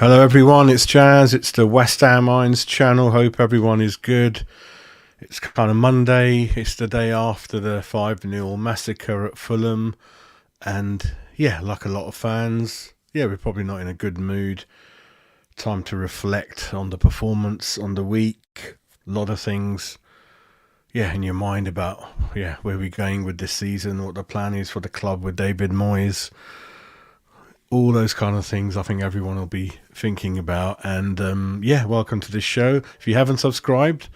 Hello everyone, it's Jazz. It's the West Ham Minds channel. Hope everyone is good. It's kind of Monday. It's the day after the 5-0 massacre at Fulham. And yeah, like a lot of fans, we're probably not in a good mood. Time to reflect on the performance, on the week. A lot of things, in your mind about, where we're going with this season, what the plan is for the club with David Moyes. All those kind of things I think everyone will be thinking about. And welcome to this show. If you haven't subscribed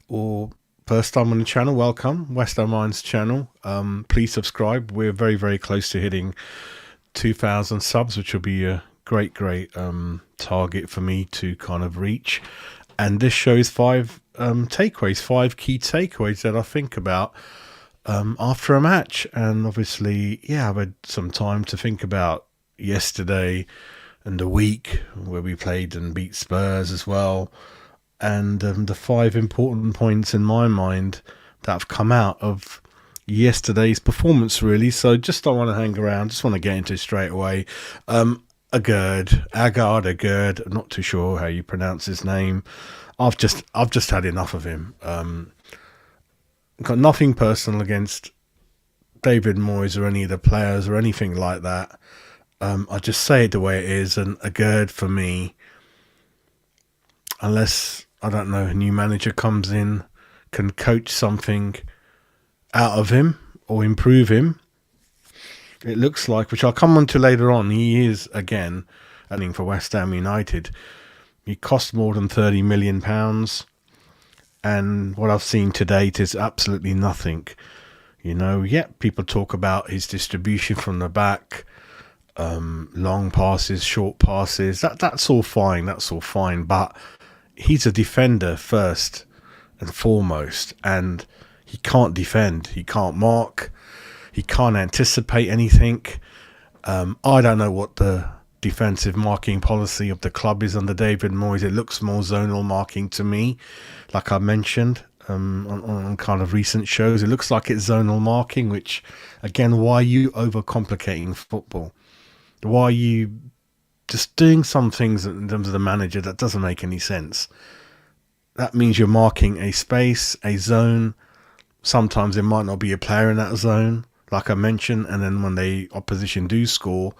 or first time on the channel, welcome. West Ham Minds channel. Please subscribe. We're very, very close to hitting 2,000 subs, which will be a great target for me to kind of reach. And this shows five key takeaways that I think about after a match. And obviously, I've had some time to think about yesterday and the week where we played and beat Spurs as well, and the 5 important points in my mind that have come out of yesterday's performance, really. So just don't want to hang around, just want to get into it straight away. Agard, I'm not too sure how you pronounce his name. I've just had enough of him. Got nothing personal against David Moyes or any of the players or anything like that. I just say it the way it is, and Agard for me, unless, I don't know, a new manager comes in, can coach something out of him or improve him, it looks like, which I'll come on to later on, he is, again, I think for West Ham United, he cost more than £30 million, and what I've seen to date is absolutely nothing. People talk about his distribution from the back, long passes, short passes, that's all fine, but he's a defender first and foremost, and he can't defend, he can't mark, he can't anticipate anything. I don't know what the defensive marking policy of the club is under David Moyes. It looks more zonal marking to me, like I mentioned on kind of recent shows. It looks like it's zonal marking, which, again, why are you overcomplicating football? Why are you just doing some things in terms of the manager that doesn't make any sense? That means you're marking a space, a zone. Sometimes there might not be a player in that zone, like I mentioned, and then when the opposition do score,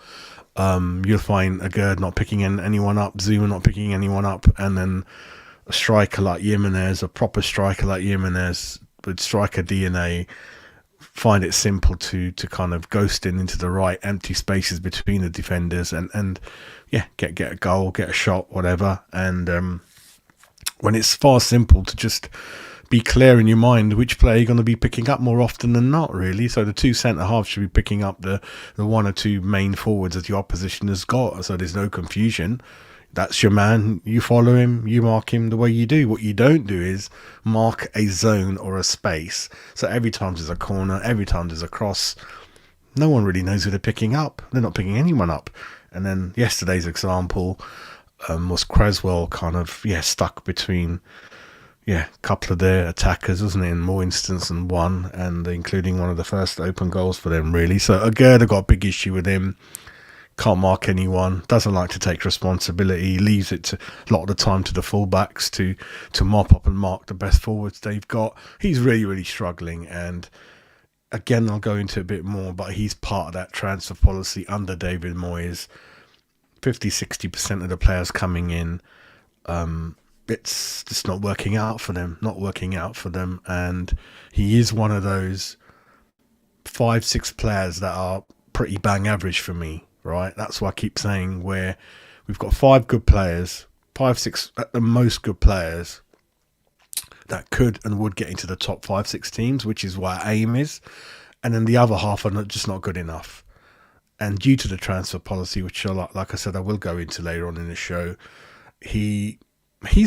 you'll find Agard not picking anyone up, Zuma not picking anyone up, and then a striker like Jimenez, a proper striker like Jimenez with striker DNA, find it simple to kind of ghost into the right empty spaces between the defenders and get a goal, get a shot, whatever. And when it's far simple to just be clear in your mind which player you're going to be picking up more often than not, really. So the 2 centre halves should be picking up the 1 or 2 main forwards that the opposition has got, so there's no confusion. That's your man, you follow him, you mark him the way you do. What you don't do is mark a zone or a space. So every time there's a corner, every time there's a cross, no one really knows who they're picking up. They're not picking anyone up. And then yesterday's example was Creswell kind of, stuck between, a couple of their attackers, wasn't it, in more instances than one, and including one of the first open goals for them, really. So Agard got a big issue with him. Can't mark anyone, doesn't like to take responsibility, leaves it to a lot of the time to the fullbacks to mop up and mark the best forwards they've got. He's really, really struggling, and again, I'll go into a bit more, but he's part of that transfer policy under David Moyes. 50-60% of the players coming in, it's just not working out for them, and he is one of those 5-6 players that are pretty bang average for me. Right, that's why I keep saying where we've got 5 good players, 5-6 at the most good players that could and would get into the top 5-6 teams, which is what our aim is, and then the other half are just not good enough. And due to the transfer policy, which like I said, I will go into later on in the show, he's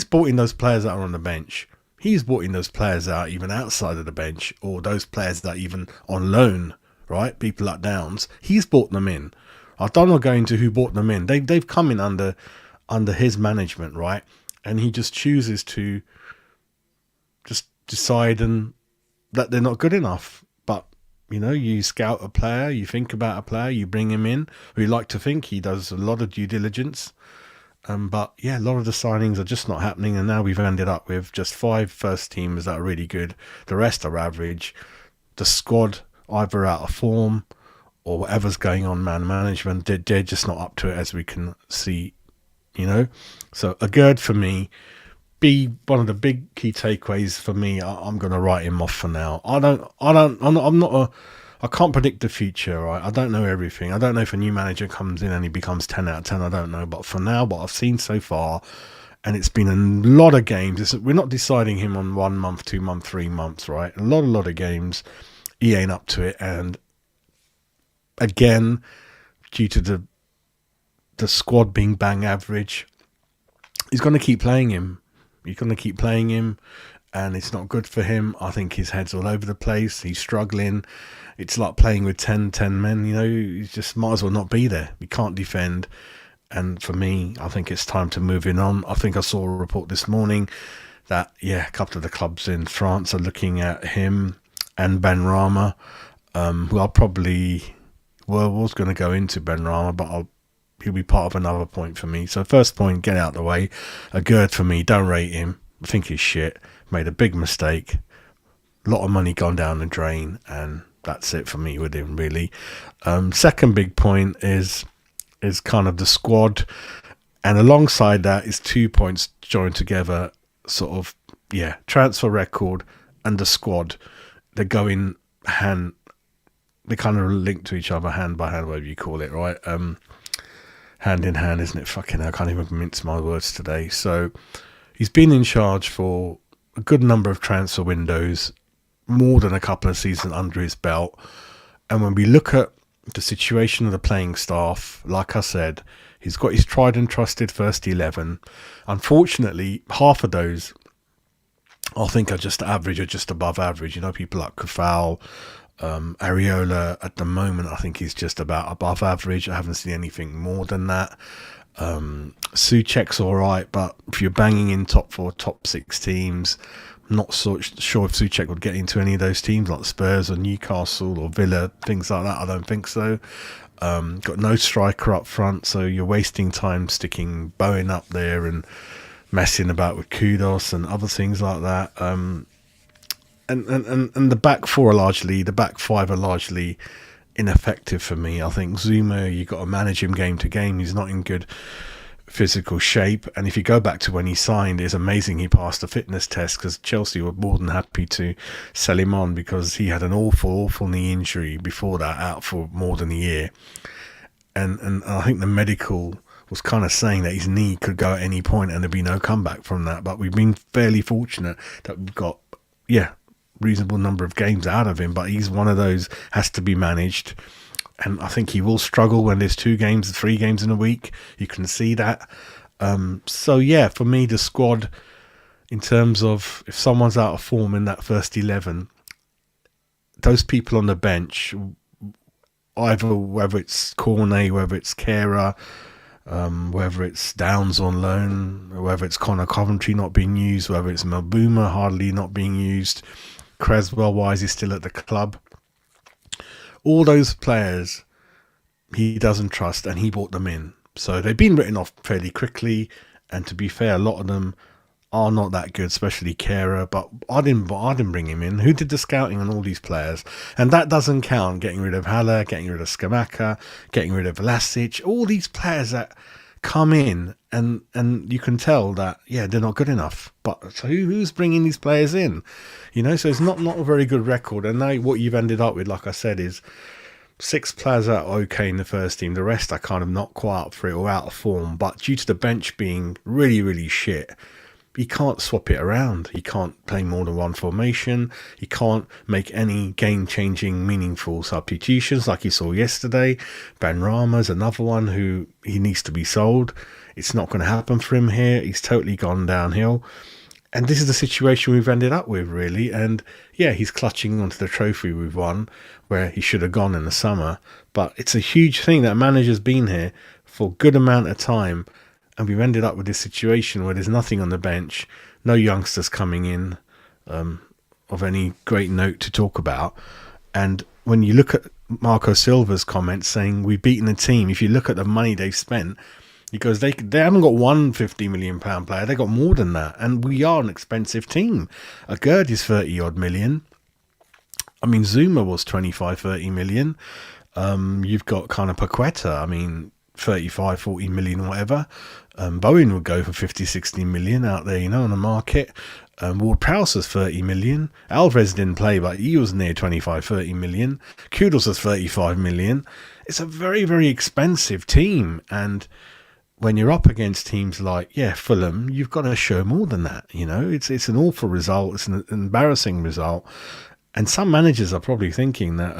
brought in those players that are on the bench. He's brought in those players out even outside of the bench, or those players that are even on loan. Right, people like Downs, he's brought them in. I don't want to go into who brought them in. They've come in under his management, right? And he just chooses to just decide that they're not good enough. But, you scout a player, you think about a player, you bring him in. We like to think he does a lot of due diligence. But yeah, a lot of the signings are just not happening, and now we've ended up with just 5 first teamers that are really good. The rest are average. The squad either out of form or whatever's going on man management, they're just not up to it, as we can see, you know. So a Gerd for me, be one of the big key takeaways for me. I'm going to write him off for now. I can't predict the future, right? I don't know everything. I don't know if a new manager comes in and he becomes 10 out of 10. I don't know. But for now, what I've seen so far, and it's been a lot of games. We're not deciding him on 1 month, 2 months, 3 months, right? A lot of games. He ain't up to it. And again, due to the squad being bang average, he's going to keep playing him. He's going to keep playing him, and it's not good for him. I think his head's all over the place. He's struggling. It's like playing with 10 men, you know. You just might as well not be there. We can't defend. And for me, I think it's time to move on. I think I saw a report this morning that, yeah, a couple of the clubs in France are looking at him and Ben Rama, who I'll probably... Well, I was going to go into Ben Rama, but he'll be part of another point for me. So first point, get out of the way. A Gerd for me, don't rate him. I think he's shit. Made a big mistake. A lot of money gone down the drain, and that's it for me with him, really. Second big point is kind of the squad, and alongside that is 2 points joined together, sort of, yeah, transfer record and the squad. They're going hand... They kind of link to each other, hand by hand, whatever you call it, right? Hand in hand, isn't it? Fucking hell, I can't even mince my words today. So he's been in charge for a good number of transfer windows, more than a couple of seasons under his belt. And when we look at the situation of the playing staff, like I said, he's got his tried and trusted first 11. Unfortunately, half of those I think are just average or just above average. You know, people like Coufal, Areola at the moment, I think he's just about above average. I haven't seen anything more than that. Souček's all right, but if you're banging in top 4, top 6 teams, I'm not so sure if Souček would get into any of those teams like Spurs or Newcastle or Villa, things like that. I don't think so. Got no striker up front, so you're wasting time sticking Bowen up there and messing about with Kudos and other things like that. And the back 4 are largely, the back 5 are largely ineffective for me. I think Zuma, you got to manage him game to game. He's not in good physical shape, and if you go back to when he signed, it's amazing he passed the fitness test, because Chelsea were more than happy to sell him on because he had an awful knee injury before that, out for more than a year, and I think the medical was kind of saying that his knee could go at any point and there'd be no comeback from that. But we've been fairly fortunate that we've got reasonable number of games out of him, but he's one of those, has to be managed. And I think he will struggle when there's 2 games, 3 games in a week. You can see that. So yeah, for me, the squad, in terms of if someone's out of form in that first 11, those people on the bench, either whether it's Cornet, whether it's Kehrer, whether it's Downs on loan, whether it's Connor Coventry not being used, whether it's Mbeumo hardly not being used, Creswell, why is he still at the club? All those players he doesn't trust, and he brought them in. So they've been written off fairly quickly, and to be fair, a lot of them are not that good, especially Kehrer, but I didn't bring him in. Who did the scouting on all these players? And that doesn't count getting rid of Haller, getting rid of Skamaka, getting rid of Vlasic, all these players that come in and you can tell that, yeah, they're not good enough. But so who's bringing these players in? You know, so it's not a very good record. And now what you've ended up with, like I said, is 6 players are okay in the first team. The rest are kind of not quite up for it or out of form. But due to the bench being really, really shit, he can't swap it around. He can't play more than one formation. He can't make any game-changing, meaningful substitutions like he saw yesterday. Ben Rama's another one who he needs to be sold. It's not going to happen for him here. He's totally gone downhill. And this is the situation we've ended up with, really. And yeah, he's clutching onto the trophy we've won, where he should have gone in the summer. But it's a huge thing that manager's been here for a good amount of time, and we've ended up with this situation where there's nothing on the bench, no youngsters coming in of any great note to talk about. And when you look at Marco Silva's comments saying we've beaten the team, if you look at the money they've spent, He goes, they haven't got one £50 million player, they got more than that, and we are an expensive team. A Gerd is 30 odd million. I mean, Zuma was 25, 30 million. You've got kind of Paqueta, I mean, 35, 40 million, whatever. Bowen would go for 50, 60 million out there, you know, on the market. Ward Prowse was 30 million. Alvarez didn't play, but he was near 25, 30 million. Kudus was 35 million. It's a very, very expensive team. And when you're up against teams like, Fulham, you've got to show more than that. You know, it's an awful result. It's an embarrassing result. And some managers are probably thinking that,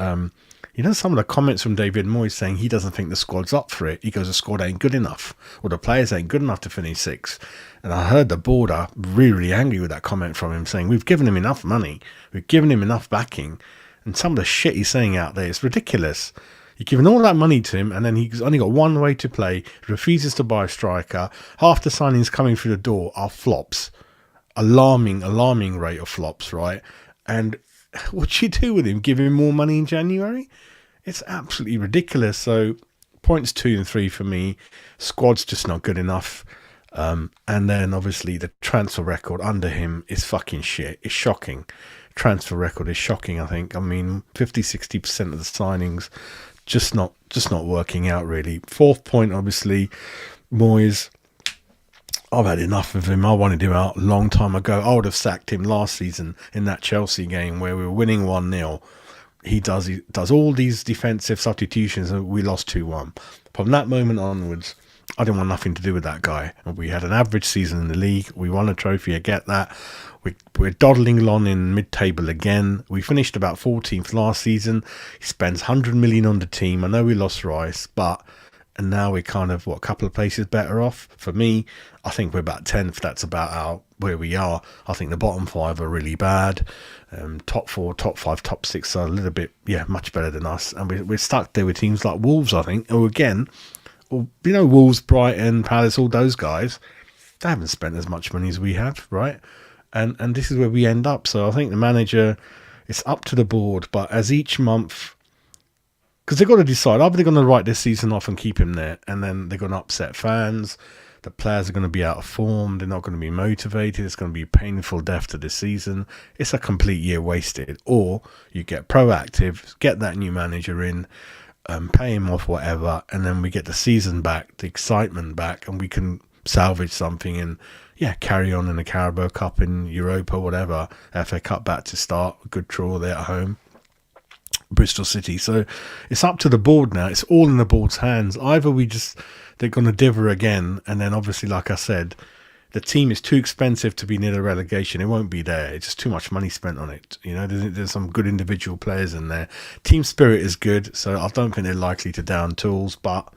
some of the comments from David Moyes saying he doesn't think the squad's up for it. He goes, the squad ain't good enough, or the players ain't good enough to finish sixth. And I heard the board are really, really angry with that comment from him, saying we've given him enough money, we've given him enough backing, and some of the shit he's saying out there is ridiculous. You've given all that money to him, and then he's only got one way to play. He refuses to buy a striker. Half the signings coming through the door are flops. Alarming rate of flops, right? And what do you do with him? Give him more money in January? It's absolutely ridiculous. So points 2 and 3 for me. Squad's just not good enough. And then obviously the transfer record under him is fucking shit. It's shocking. Transfer record is shocking, I think. I mean, 50-60% of the signings just not working out really. Fourth point, obviously, Moyes. I've had enough of him. I wanted him out a long time ago. I would have sacked him last season in that Chelsea game where we were winning 1-0. He does all these defensive substitutions and we lost 2-1. From that moment onwards, I didn't want nothing to do with that guy. We had an average season in the league. We won a trophy, I get that. We're dawdling along in mid-table again. We finished about 14th last season. He spends 100 million on the team. I know we lost Rice, and now we're kind of, a couple of places better off. For me, I think we're about 10th. That's about where we are. I think the bottom 5 are really bad. Top 4, top 5, top 6 are a little bit, much better than us. And we're stuck there with teams like Wolves, I think. Wolves, Brighton, Palace, all those guys, they haven't spent as much money as we have, right? And this is where we end up. So I think the manager, it's up to the board. But as each month, because they've got to decide, either they're going to write this season off and keep him there, and then they're going to upset fans. The players are going to be out of form. They're not going to be motivated. It's going to be a painful death to this season. It's a complete year wasted. Or you get proactive, get that new manager in, pay him off, whatever, and then we get the season back, the excitement back, and we can salvage something and carry on in the Carabao Cup, in Europa, whatever. FA Cup back to start, a good draw there at home, Bristol City. So it's up to the board now. It's all in the board's hands. Either they're going to diver again, and then obviously, like I said, the team is too expensive to be near the relegation. It won't be there. It's just too much money spent on it. There's some good individual players in there. Team spirit is good, so I don't think they're likely to down tools, but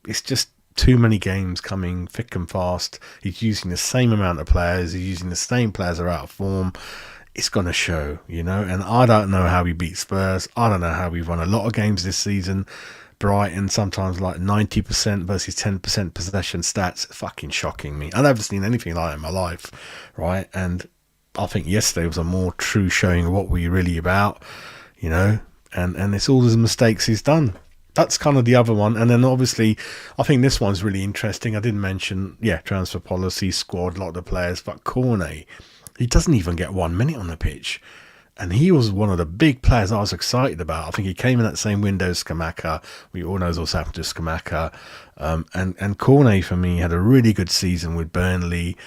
it's just too many games coming thick and fast. He's using the same amount of players. He's using the same players that are out of form. It's going to show, and I don't know how we beat Spurs. I don't know how we've won a lot of games this season. Brighton, sometimes like 90% versus 10% possession stats. Fucking shocking me. I've never seen anything like that in my life, right? And I think yesterday was a more true showing of what we're really about, and it's all the mistakes he's done. That's kind of the other one. And then obviously, I think this one's really interesting. I didn't mention, transfer policy, squad, a lot of the players, but Cornet, he doesn't even get 1 minute on the pitch. And he was one of the big players I was excited about. I think he came in that same window as Scamacca. We all know what's happened to Scamacca. And Cornet, for me, had a really good season with Burnley.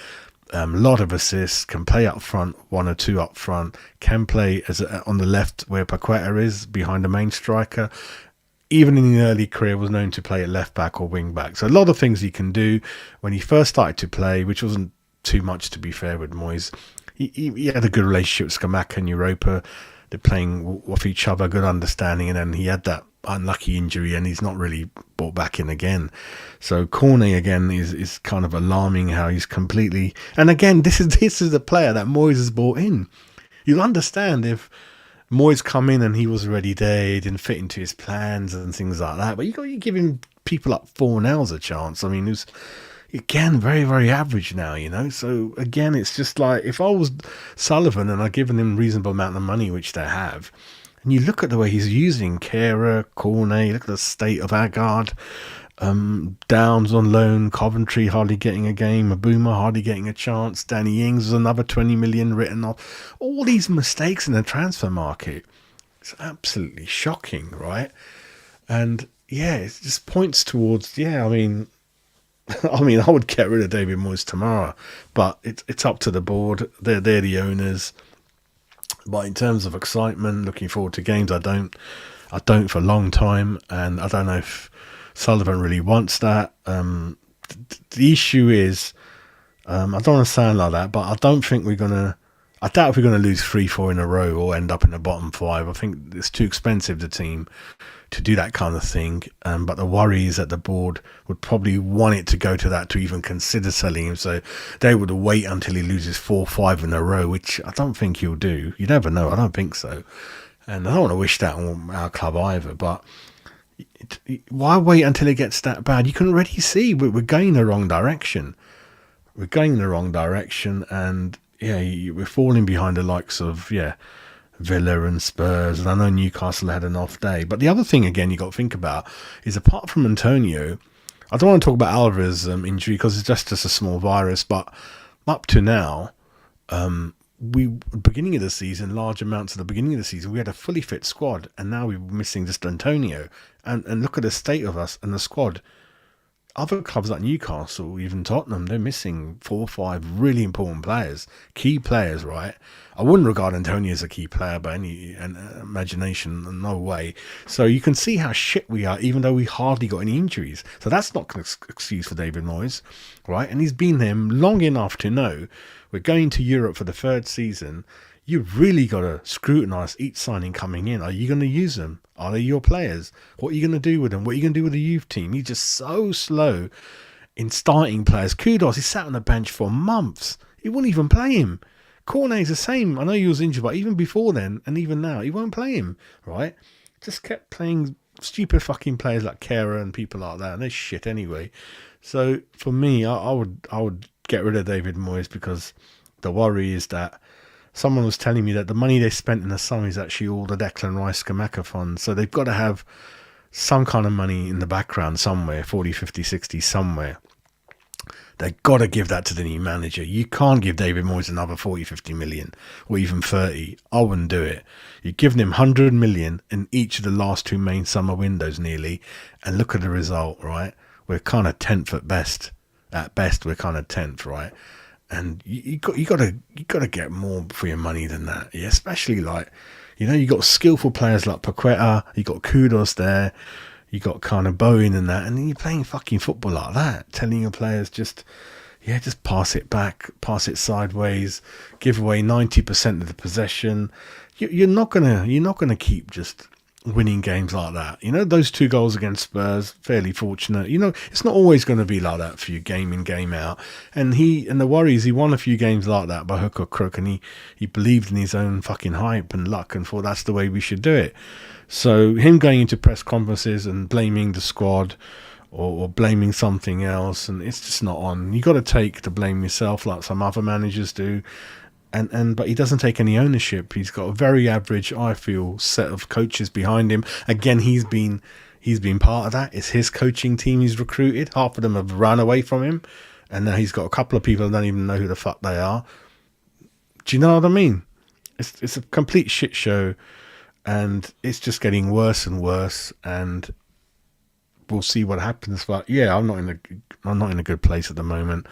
A lot of assists, can play up front, 1 or 2 up front, can play on the left where Paqueta is, behind the main striker. Even in the early career, was known to play at left back or wing back. So a lot of things he can do. When he first started to play, which wasn't too much to be fair with Moyes, he had a good relationship with Scamacca in Europa. They're playing off each other, good understanding, and then he had that unlucky injury and he's not really brought back in again. So Cornet again is kind of alarming how he's completely, and again this is a player that Moyes has brought in. You'll understand if Moyes come in and he was already there, he didn't fit into his plans and things like that, but you giving people up 4-0 a chance. I mean, who's again very, very average now, so again it's just like, if I was Sullivan and I'd given him a reasonable amount of money, which they have, and you look at the way he's using Kehrer, Cornet, look at the state of Agard, Downs on loan, Coventry hardly getting a game, Abuma hardly getting a chance, Danny Ings was another 20 million written off. All these mistakes in the transfer market. It's absolutely shocking, right? And yeah, it just points towards, I mean, I would get rid of David Moyes tomorrow, but it's up to the board. They're the owners. But in terms of excitement, looking forward to games, I don't for a long time, and I don't know if Sullivan really wants that. The issue is, I don't want to sound like that, but I doubt if we're gonna lose 3-4 in a row or end up in the bottom 5. I think it's too expensive, the team, to do that kind of thing. But the worry is that the board would probably want it to go to that to even consider selling him. So they would wait until he loses 4-5 in a row, which I don't think he'll do. You never know. I don't think so. And I don't want to wish that on our club either. But why wait until it gets that bad? You can already see we're going in the wrong direction. We're going in the wrong direction. And we're falling behind the likes of, Villa and Spurs, and I know Newcastle had an off day. But the other thing, again, you got to think about is, apart from Antonio, I don't want to talk about Alvarez's injury because it's just a small virus, but up to now, beginning of the season, large amounts of the beginning of the season, we had a fully fit squad, and now we're missing just Antonio. And look at the state of us and the squad. Other clubs like Newcastle, even Tottenham, they're missing 4 or 5 really important players, key players, right? I wouldn't regard Antonio as a key player by any imagination, no way. So you can see how shit we are, even though we hardly got any injuries. So that's not an excuse for David Moyes, right? And he's been there long enough to know we're going to Europe for the 3rd season. You've really got to scrutinise each signing coming in. Are you going to use them? Are they your players? What are you going to do with them? What are you going to do with the youth team? He's just so slow in starting players. Kudos, he sat on the bench for months. He wouldn't even play him. Cornet's the same. I know he was injured, but even before then, and even now, he won't play him, right? Just kept playing stupid fucking players like Kera and people like that, and they're shit anyway. So for me, I would get rid of David Moyes, because the worry is that someone was telling me that the money they spent in the summer is actually all the Declan Rice Skamaka fund. So they've got to have some kind of money in the background somewhere, 40, 50, 60, somewhere. They've got to give that to the new manager. You can't give David Moyes another 40, 50 million or even 30. I wouldn't do it. You've given him 100 million in each of the last 2 main summer windows nearly. And look at the result, right? We're kind of 10th at best. At best, we're kind of 10th, right? And you got to get more for your money than that. Yeah, especially you got skillful players like Paqueta, you got Kudos there, you got kind of Bowen and that, and then you're playing fucking football like that, telling your players just pass it back, pass it sideways, give away 90% of the possession. You're not gonna keep just winning games like that. Those 2 goals against Spurs, fairly fortunate. It's not always going to be like that for you, game in, game out. And the worry is he won a few games like that by hook or crook, and he believed in his own fucking hype and luck and thought that's the way we should do it. So him going into press conferences and blaming the squad or blaming something else, and it's just not on. You got to take the blame yourself, like some other managers do. But he doesn't take any ownership. He's got a very average, I feel, set of coaches behind him. Again, he's been part of that. It's his coaching team he's recruited. Half of them have run away from him, and now he's got a couple of people that don't even know who the fuck they are. Do you know what I mean? It's a complete shit show, and it's just getting worse and worse. And we'll see what happens. But yeah, I'm not in a good place at the moment.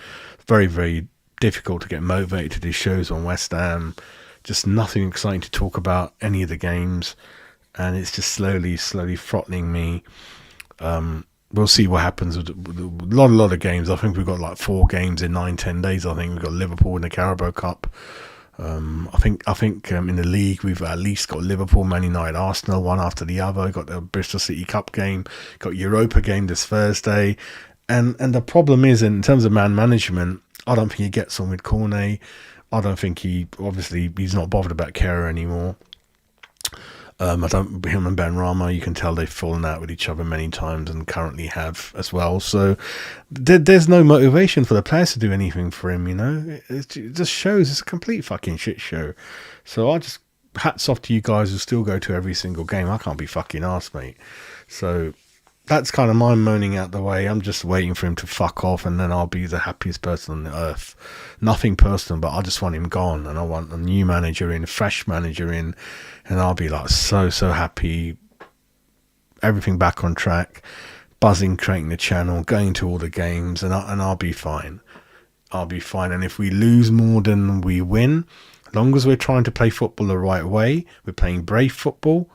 Very, very difficult to get motivated to do shows on West Ham. Just nothing exciting to talk about any of the games, and it's just slowly throttling me. We'll see what happens with a lot of games. I think we've got like 4 games in 9-10 days. I think we've got Liverpool in the Carabao Cup. I think in the league we've at least got Liverpool, Man United, Arsenal, one after the other. We've got the Bristol City Cup game, got Europa game this Thursday, and the problem is, in terms of man management, I don't think he gets on with Cornet. I don't think he's not bothered about Kera anymore. Him and Ben Rama, you can tell they've fallen out with each other many times and currently have as well. So there's no motivation for the players to do anything for him, It just shows it's a complete fucking shit show. So I just, hats off to you guys who still go to every single game. I can't be fucking arsed, mate. So that's kind of my moaning out the way. I'm just waiting for him to fuck off, and then I'll be the happiest person on the earth. Nothing personal, but I just want him gone, and I want a new manager in, a fresh manager in, and I'll be like so happy. Everything back on track, buzzing, creating the channel, going to all the games, and I'll be fine. I'll be fine. And if we lose more than we win, as long as we're trying to play football the right way, we're playing brave football,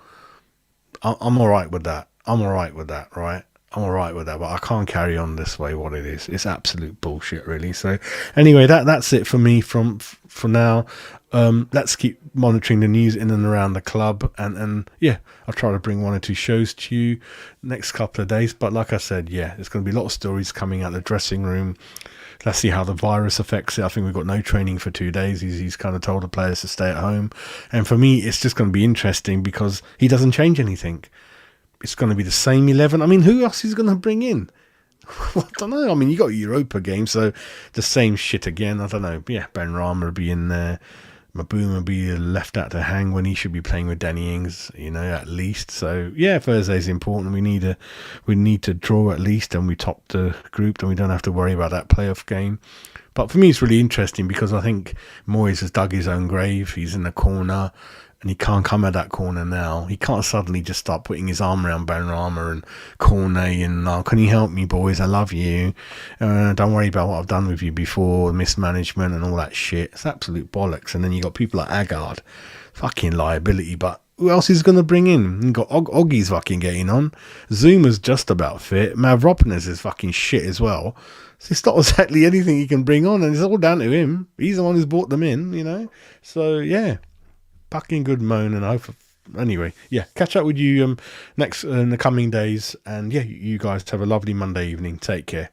I'm all right with that. I'm all right with that, right? I'm all right with that, but I can't carry on this way. What it is, it's absolute bullshit, really. So, anyway, that's it for me for now. Let's keep monitoring the news in and around the club, and yeah, I'll try to bring 1 or 2 shows to you next couple of days. But like I said, yeah, there's going to be a lot of stories coming out of the dressing room. Let's see how the virus affects it. I think we've got no training for 2 days. He's kind of told the players to stay at home, and for me, it's just going to be interesting because he doesn't change anything. It's going to be the same 11. I mean, who else is going to bring in? I don't know. I mean, you got a Europa game, so the same shit again. I don't know. Yeah, Ben Rama will be in there. Maboom will be left out to hang when he should be playing with Danny Ings, at least. So yeah, Thursday's important. We need to draw at least, and we top the group, and we don't have to worry about that playoff game. But for me, it's really interesting because I think Moyes has dug his own grave. He's in the corner, and he can't come out that corner now. He can't suddenly just start putting his arm around Benrahma and Cornet and, can you help me, boys? I love you. Don't worry about what I've done with you before, mismanagement and all that shit. It's absolute bollocks. And then you got people like Agard, fucking liability. But who else is going to bring in? You got Oggy's fucking getting on. Zuma's just about fit. Mavropanos is fucking shit as well. So it's not exactly anything he can bring on, and it's all down to him. He's the one who's brought them in, So yeah. Fucking good moan, and I hope. Anyway, yeah, catch up with you next in the coming days, and yeah, you guys have a lovely Monday evening. Take care.